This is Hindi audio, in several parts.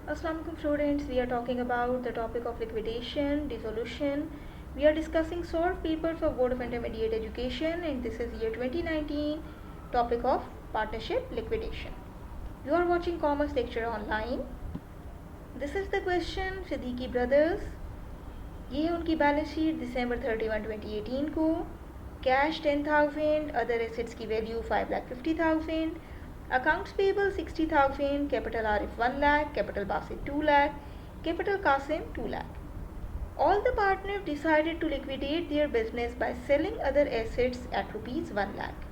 Assalamualaikum students, we are talking about the topic of liquidation, dissolution. We are discussing solved papers for Board of Intermediate Education and this is year 2019 topic of partnership liquidation. You are watching Commerce lecture online. This is the question Siddiqui brothers. ये है उनकी बैलेंस शीट दिसंबर 31, 2018 को. कैश 10,000, अदर एसेट्स की value 5,50,000, accounts payable 60,000, capital Arif 1 lakh, capital Basit 2 lakh, capital Qasim 2 lakh. All the partners decided to liquidate their business by selling other assets at rupees 1 lakh.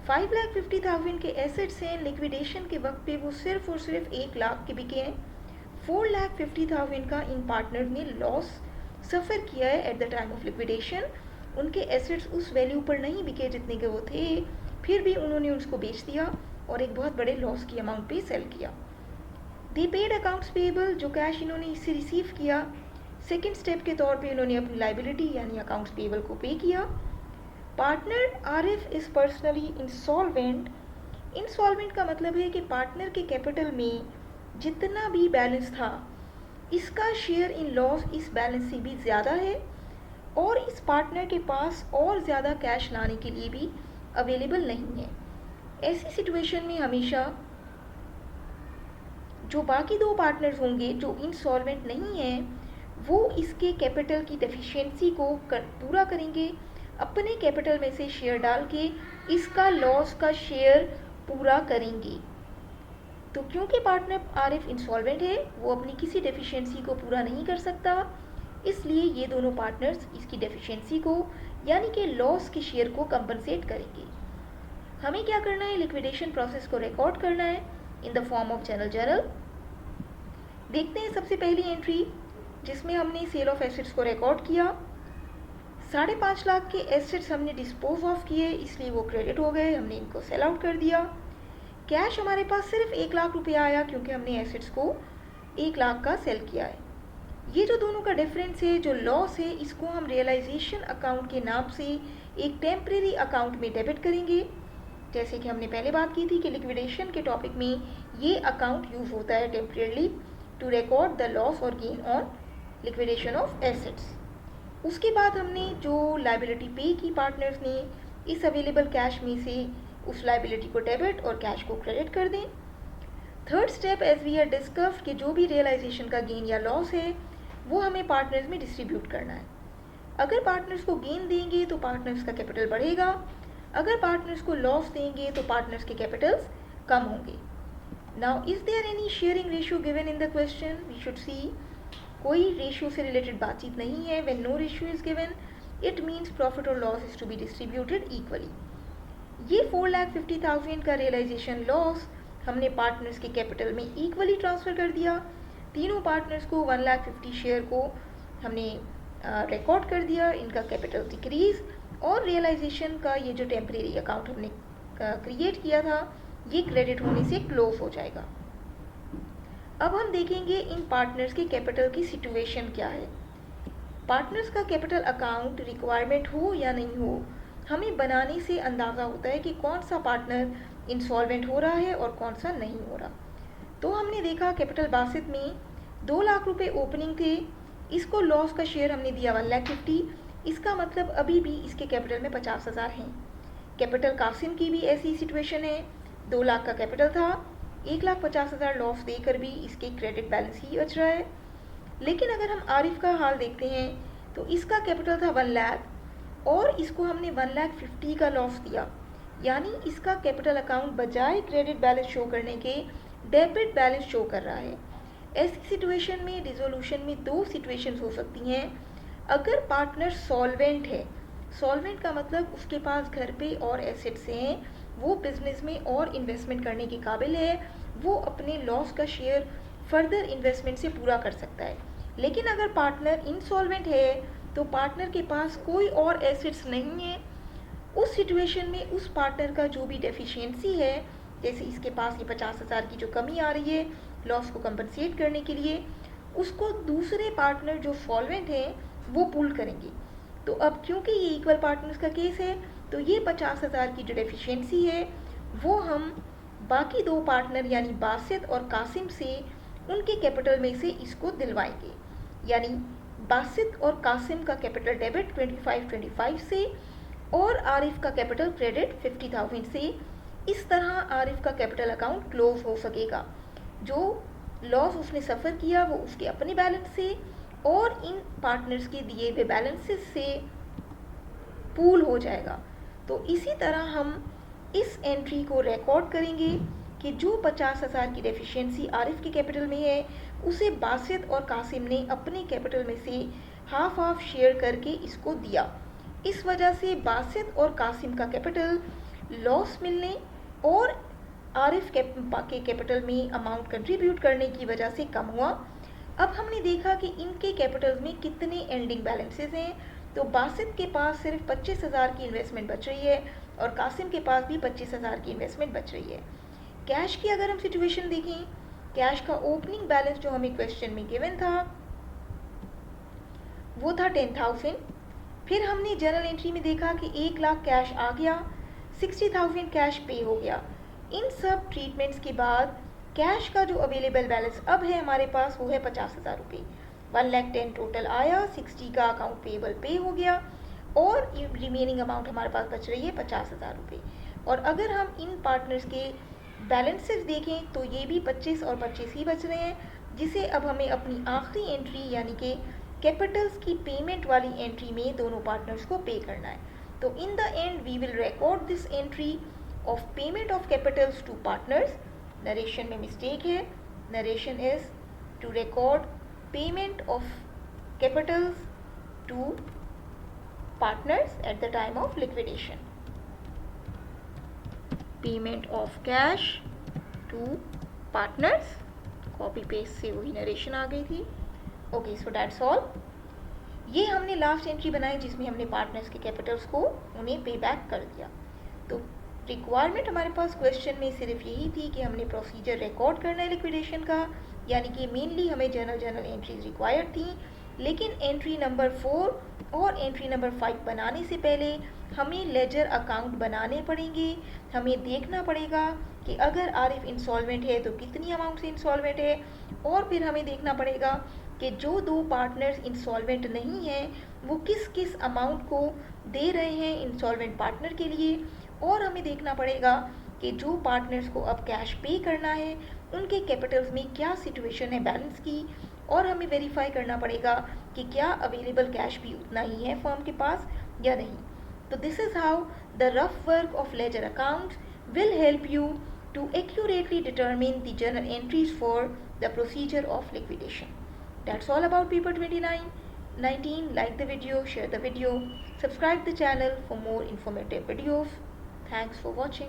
5,50,000 के एसेट्स हैं, लिक्विडेशन के वक्त पे वो सिर्फ और सिर्फ 1 लाख के बिके हैं. 4,50,000 का इन पार्टनर ने लॉस सफ़र किया है eight the time of liquidation. उनके एसेट्स उस वैल्यू पर नहीं बिके जितने के वो थे, फिर भी उन्होंने उसको बेच दिया और एक बहुत बड़े लॉस की अमाउंट पे सेल किया. दे पेड अकाउंट्स पेबल, जो कैश इन्होंने इससे रिसीव किया, सेकेंड स्टेप के तौर पे इन्होंने अपनी लाइबिलिटी यानी अकाउंट्स पेबल को पे किया. Partner Arif is personally insolvent. Insolvent का मतलब है कि पार्टनर के कैपिटल में जितना भी बैलेंस था इसका शेयर इन लॉस इस बैलेंस से भी ज़्यादा है और इस पार्टनर के पास और ज़्यादा कैश लाने के लिए भी अवेलेबल नहीं है. ऐसी सिचुएशन में हमेशा जो बाकी दो पार्टनर्स होंगे जो इंसॉल्वेंट नहीं हैं वो इसके कैपिटल की डेफिशिएंसी को पूरा करेंगे, अपने कैपिटल में से शेयर डाल के इसका लॉस का शेयर पूरा करेंगे. तो क्योंकि पार्टनर आरिफ इंसॉल्वेंट है, वो अपनी किसी डेफिशिएंसी को पूरा नहीं कर सकता, इसलिए ये दोनों पार्टनर्स इसकी डेफिशिएंसी को यानी कि लॉस के शेयर को कंपनसेट करेंगे. हमें क्या करना है, लिक्विडेशन प्रोसेस को रिकॉर्ड करना है in the form of journal. देखते हैं सबसे पहली एंट्री जिसमें हमने सेल ऑफ एसेट्स को रिकॉर्ड किया. 5.5 लाख के एसेट्स हमने डिस्पोज ऑफ किए, इसलिए वो क्रेडिट हो गए, हमने इनको सेल आउट कर दिया. कैश हमारे पास सिर्फ 1 लाख रुपया आया क्योंकि हमने एसेट्स को 1 लाख का सेल किया है. ये जो दोनों का डिफरेंस है, जो लॉस है, इसको हम रियलाइजेशन अकाउंट के नाम से एक टेम्परेरी अकाउंट में डेबिट करेंगे. जैसे कि हमने पहले बात की थी कि लिक्विडेशन के टॉपिक में ये अकाउंट यूज होता है temporarily to record the loss और gain on liquidation of assets. उसके बाद हमने जो लाइबिलिटी पे की पार्टनर्स ने, इस अवेलेबल कैश में से उस लाइबिलिटी को डेबिट और कैश को क्रेडिट कर दें. Third step as we are discussed कि जो भी रियलाइजेशन का गेन या लॉस है वो हमें पार्टनर्स में डिस्ट्रीब्यूट करना है. अगर पार्टनर्स को गेन देंगे तो पार्टनर्स का कैपिटल बढ़ेगा, अगर पार्टनर्स को लॉस देंगे तो पार्टनर्स के कैपिटल्स कम होंगे. Now is there any sharing ratio given in the question? We should see कोई रेशियो से रिलेटेड बातचीत नहीं है. When no ratio is given it means profit और loss is to be distributed equally. ये 4,50,000 का रियलाइजेशन लॉस हमने पार्टनर्स के कैपिटल में इक्वली ट्रांसफ़र कर दिया. तीनों पार्टनर्स को 1,50,000 शेयर को हमने रिकॉर्ड कर दिया, इनका कैपिटल डिक्रीज और रियलाइजेशन का ये जो टेम्परेरी अकाउंट हमने क्रिएट किया था ये क्रेडिट होने से क्लोज हो जाएगा. अब हम देखेंगे इन पार्टनर्स के कैपिटल की सिचुएशन क्या है. पार्टनर्स का कैपिटल अकाउंट रिक्वायरमेंट हो या नहीं हो, हमें बनाने से अंदाज़ा होता है कि कौन सा पार्टनर इंसॉल्वेंट हो रहा है और कौन सा नहीं हो रहा. तो हमने देखा कैपिटल बासित में 2 लाख रुपए ओपनिंग थे, इसको लॉस का शेयर हमने दिया 1,50,000, इसका मतलब अभी भी इसके कैपिटल में 50,000 हैं. कैपिटल कासिम की भी ऐसी सिचुएशन है, 2 लाख का कैपिटल था, 1,50,000 लॉस देकर भी इसके क्रेडिट बैलेंस ही बच रहा है. लेकिन अगर हम आरिफ का हाल देखते हैं तो इसका कैपिटल था 1 लाख और इसको हमने 1,50,000 का लॉस दिया, यानी इसका कैपिटल अकाउंट बजाय क्रेडिट बैलेंस शो करने के डेबिट बैलेंस शो कर रहा है. ऐसी सिचुएशन में डिसोल्यूशन में 2 सिचुएशंस हो सकती हैं. अगर पार्टनर सॉल्वेंट है, सॉल्वेंट का मतलब उसके पास घर पे और एसेट्स हैं, वो बिजनेस में और इन्वेस्टमेंट करने के काबिल है, वो अपने लॉस का शेयर फर्दर इन्वेस्टमेंट से पूरा कर सकता है. लेकिन अगर पार्टनर इनसॉल्वेंट है तो पार्टनर के पास कोई और एसेट्स नहीं है, उस सिचुएशन में उस पार्टनर का जो भी डेफिशिएंसी है, जैसे इसके पास ये 50,000 की जो कमी आ रही है लॉस को कंपनसेट करने के लिए, उसको दूसरे पार्टनर जो सॉल्वेंट हैं वो पूल करेंगे. तो अब क्योंकि ये इक्वल पार्टनर्स का केस है तो ये 50,000 की जो डेफिशिएंसी है वो हम बाकी दो पार्टनर यानी बासित और कासिम से उनके कैपिटल में से इसको दिलवाएंगे। यानी बासित और कासिम का कैपिटल डेबिट 25 से और आरिफ का कैपिटल क्रेडिट 50,000 से। इस तरह आरिफ का कैपिटल अकाउंट क्लोज हो सकेगा। जो लॉस उसने सफ़र किया वो उसके अपने बैलेंस से और इन पार्टनर्स के दिए हुए बैलेंसेस से पूल हो जाएगा। तो इसी तरह हम इस एंट्री को रिकॉर्ड करेंगे कि जो 50,000 की डेफिशिएंसी आरिफ के कैपिटल में है उसे बासित और कासिम ने अपने कैपिटल में से हाफ हाफ शेयर करके इसको दिया। इस वजह से बासित और कासिम का कैपिटल लॉस मिलने और आरिफ के कैपिटल में अमाउंट कंट्रीब्यूट करने की वजह से कम हुआ। अब हमने देखा कि इनके कैपिटल में कितने एंडिंग बैलेंसेस हैं। तो बासित के पास सिर्फ 25,000 की इन्वेस्टमेंट बच रही है और कासिम के पास भी 25,000 की इन्वेस्टमेंट बच रही है। कैश की अगर हम सिचुएशन देखें, कैश का ओपनिंग बैलेंस जो हमें क्वेश्चन में गिवन था वो था 10,000। फिर हमने जर्नल एंट्री में देखा कि 1 लाख कैश आ गया, 60,000 कैश पे हो गया। इन सब ट्रीटमेंट्स के बाद कैश का जो अवेलेबल बैलेंस अब है हमारे पास वो है 50,000 रुपये। 1,10,000 टोटल आया, 60 का अकाउंट पेबल पे हो गया और रिमेनिंग अमाउंट हमारे पास बच रही है 50,000 रुपये। और अगर हम इन पार्टनर्स के बैलेंसेस देखें तो ये भी 25 और 25 ही बच रहे हैं, जिसे अब हमें अपनी आखिरी एंट्री यानी कि कैपिटल्स की पेमेंट वाली एंट्री में दोनों पार्टनर्स को पे करना है। तो in the end we will record this entry of payment of capitals to partners. Narration में मिस्टेक है, narration is to record payment of capitals to partners at the time of liquidation. Payment of cash to partners, copy paste से वही नरेशन आ गई थी। Okay, so that's all. ये हमने लास्ट एंट्री बनाई जिसमें हमने पार्टनर्स के कैपिटल्स को उन्हें पे बैक कर दिया। तो रिक्वायरमेंट हमारे पास क्वेश्चन में सिर्फ यही थी कि हमने प्रोसीजर रिकॉर्ड करना है लिक्विडेशन का, यानी कि मेनली हमें जर्नल एंट्रीज रिक्वायर्ड थी। लेकिन एंट्री नंबर 4 और एंट्री नंबर 5 बनाने से पहले हमें लेजर अकाउंट बनाने पड़ेंगे। हमें देखना पड़ेगा कि अगर आरिफ इंसॉल्वेंट है तो कितनी अमाउंट से इंसॉल्वेंट है, और फिर हमें देखना पड़ेगा कि जो दो पार्टनर्स इंसॉल्वेंट नहीं हैं वो किस किस अमाउंट को दे रहे हैं इंसॉल्वेंट पार्टनर के लिए। और हमें देखना पड़ेगा कि जो पार्टनर्स को अब कैश पे करना है उनके कैपिटल्स में क्या सिचुएशन है बैलेंस की, और हमें वेरीफाई करना पड़ेगा कि क्या अवेलेबल कैश भी उतना ही है फर्म के पास या नहीं। तो this is how the rough work of ledger accounts will help you to accurately determine the journal entries for the procedure of liquidation. That's all about paper 19. Like the video, share the video, subscribe the channel for more informative videos. Thanks for watching.